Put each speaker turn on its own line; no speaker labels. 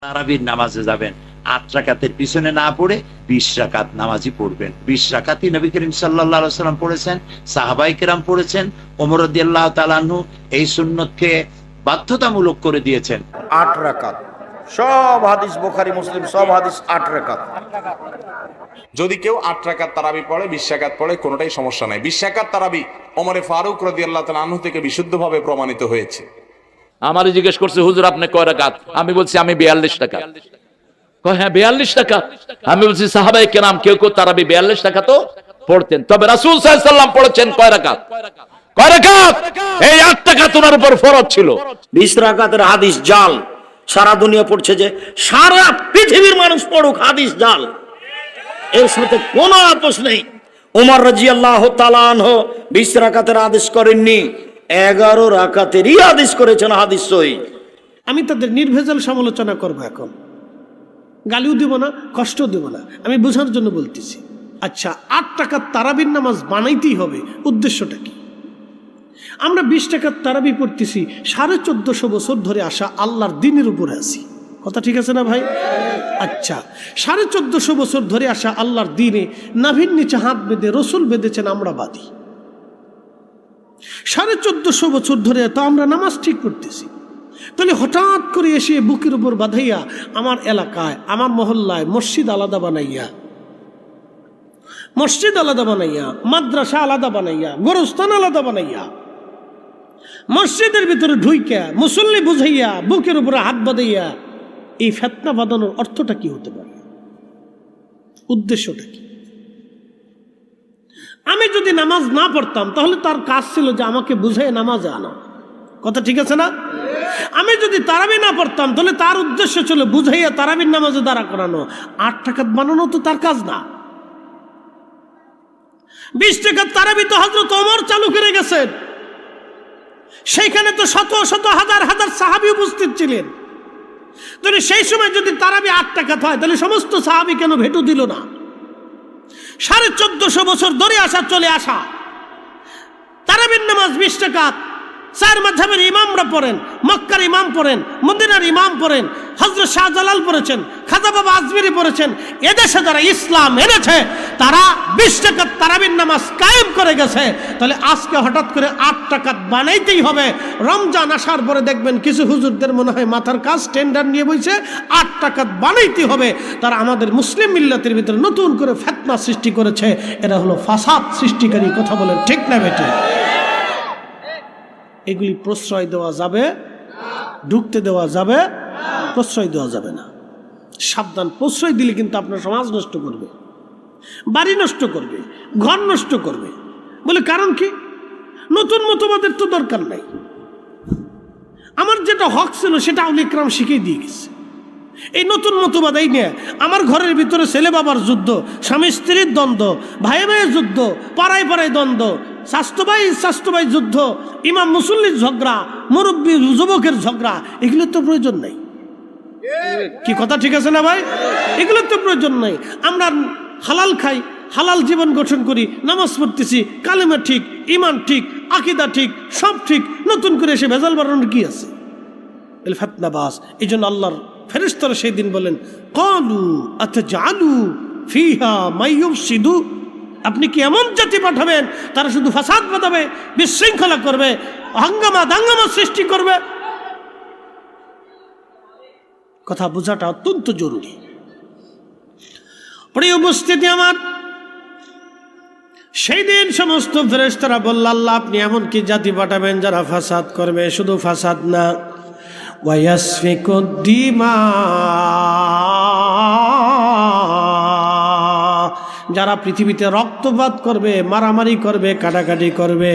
তারাবির নামাজে যাবেন, 8 রাকাতের পিছনে না পড়ে 20 রাকাত নামাজই পড়বেন। 20 রাকাতই নবী করিম সাল্লাল্লাহু আলাইহি ওয়াসাল্লাম পড়েছেন, সাহাবায়ে কেরাম পড়েছেন, ওমর রাদিয়াল্লাহু তাআলা আনহু এই সুন্নতকে বাধ্যতামূলক করে দিয়েছেন।
8 রাকাত, সব হাদিস বুখারী মুসলিম, সব হাদিস 8 রাকাত।
যদি কেউ 8 রাকাত তারাবি পড়ে, 20 রাকাত পড়ে, কোনোটাই সমস্যা নাই। 20 রাকাত তারাবি ওমর ফারুক রাদিয়াল্লাহু তাআলা আনহু থেকে বিশুদ্ধভাবে প্রমাণিত হয়েছে।
আমারে জিজ্ঞেস করছে, হুজুর আপনি কয় রাকাত? আমি বলছি আমি 42 রাকাত। কয় হ্যাঁ 42 রাকাত। আমি বলছি সাহাবায়ে কেরাম কেউ কেউ তারাবি 42 রাকাত তো পড়তেন, তবে রাসূল সাল্লাল্লাহু আলাইহি ওয়াসাল্লাম পড়েছেন কয় রাকাত? কয় রাকাত? এই 8 রাকাত ওনার উপর ফরজ ছিল।
20 রাকাতের হাদিস জাল, সারা দুনিয়া পড়ছে, যে সারা পৃথিবীর মানুষ পড়ুক, হাদিস জাল, এর সাথে কোনো আপোষ নেই। ওমর রাদিয়াল্লাহু তাআলা আনহু 20 রাকাতের আদেশ করেননি, 11 রাকাতেরই আদেশ করেছেন, হাদিস সহিহ।
আমি তাদের নির্ভেজাল সমালোচনা করবো, এখন গালিও দিব না, কষ্টও দিব না, আমি বোঝার জন্য বলতেছি। আচ্ছা, 8 টাকার তারাবির নামাজ বানাইতেই হবে, উদ্দেশ্যটা কি? আমরা 20 টাকার তারাবি পড়তেছি, 1450 বছর ধরে আসা আল্লাহর দ্বীনের উপরে আছি, কথা ঠিক আছে না ভাই? আচ্ছা, 1450 বছর ধরে আসা আল্লাহর দ্বীনে নাভির নিচে হাত বেঁধে রসুল বেঁধেছেন, আমরা বাদী। 1450 বছর ধরে তো আমরা নামাজ ঠিক করতেছি, তাহলে হঠাৎ করে এসে বুকের উপর বাঁধাইয়া আমার এলাকায়, আমার মহল্লায় মসজিদ আলাদা বানাইয়া, মাদ্রাসা আলাদা বানাইয়া, গোরস্থান আলাদা বানাইয়া, মসজিদের ভিতরে ঢুইকা মুসল্লি বুঝাইয়া বুকের উপরে হাত বাঁধাইয়া, এই ফিতনা বাঁধানোর অর্থটা কি হতে পারে? উদ্দেশ্যটা কি? আমি যদি নামাজ না পড়তাম তাহলে তার কাজ ছিল যে আমাকে বুঝাই নামাজে আনা, কথা ঠিক আছে না? আমি যদি তারাবি না পড়তাম তাহলে তার উদ্দেশ্য ছিল বুঝাইয়া তারাবির নামাজে দাঁড়া করানো। 8 টাকাত বানানো তো তার কাজ না। 20 টাকার তারাবি তো হযরত ওমর চালু করে গেছেন, সেইখানে তো শত শত হাজার হাজার সাহাবী উপস্থিত ছিলেন। তাহলে সেই সময় যদি তারাবি 8 টাকাত হয় তাহলে সমস্ত সাহাবী কেন ভেটো দিল না? 1450 বছর ধরে চলে আসা তারাবির নামাজ 20 টাকাত, 4 মাযহাবের ইমামরা পড়েন, মক্কার ইমাম পড়েন, মদিনার ইমাম পড়েন, হযরত শাহজালাল পড়েছেন, খাজা বাবা আজমিরি পড়েছেন। এদেশে যারা ইসলাম এনেছে তারা 20 টাকাত তারাবির নামাজ কায়েম করে গেছে। তাহলে আজকে হঠাৎ করে 8 টাকাত বানাইতেই হবে? রমজান আসার পরে দেখবেন কিছু হুজুরদের মনে হয় মাথার কাজ টেন্ডার নিয়ে বইছে, 8 টাকাত বানাইতে হবে। তারা আমাদের মুসলিম মিল্লাতের ভিতরে নতুন করে ফিতনা সৃষ্টি করেছে। এরা হলো ফাসাদ সৃষ্টিকারী, কথা বলেন ঠিক না বেঠিক? এগুলি প্রশ্রয় দেওয়া যাবে, ঢুকতে দেওয়া যাবে, প্রশ্রয় দেওয়া যাবে না। সাবধান, প্রশ্রয় দিলে কিন্তু আপনার সমাজ নষ্ট করবে, বাড়ি নষ্ট করবে, ঘর নষ্ট করবে। বলে কারণ কি? নতুন মতবাদের তো দরকার নাই। আমার যেটা হক ছিল সেটা আউলিয়া ইকরাম শিখিয়ে দিয়ে গেছে। এই নতুন মতবাদ এই নিয়ে আমার ঘরের ভিতরে ছেলে বাবার যুদ্ধ, স্বামী স্ত্রীর দ্বন্দ্ব, ভাই ভাইয়ের যুদ্ধ, পাড়ায় পাড়ায় দ্বন্দ্ব, স্বাস্থ্য ভাই যুদ্ধ, ইমাম মুসল্লির ঝগড়া, মুরব্বী যুবকের ঝগড়া, এগুলোর তো প্রয়োজন নাই। কি কথা ঠিক আছে না ভাই? এগুলোর তো প্রয়োজন নাই। আমরা হালাল খাই, হালাল জীবন গঠন করি, নামাজ পড়তেছি, কালেমা ঠিক, ইমান ঠিক, আকীদা ঠিক, সব ঠিক, নতুন করে এসে ভেজাল বাড়ানোর কি আছে? এল ফিতনাবাজ। এই জন্য আল্লাহর ফেরেশতারা সেই দিন বলেন, ক্বালু আতাজআলু ফিহা মাইয়ুফসিদু, আপনি কি এমন জাতি পাঠাবেন তারা শুধু ফাসাদ বাঁধাবে, বিশৃঙ্খলা করবে, হাঙ্গামা দাঙ্গামা সৃষ্টি করবে? কথা বোঝাটা অত্যন্ত জরুরি। প্রিয় উপস্থিতি আমার, সেই দিন সমস্ত ফেরেশতারা বলল, আল্লাহ আপনি এমন কি জাতি পাঠাবেন যারা ফাসাদ করবে? শুধু ফাসাদ না, ওয়ায়াসফিকুদ দিমা, যারা পৃথিবীতে রক্তপাত করবে, মারামারি করবে, কাটাকাটি করবে।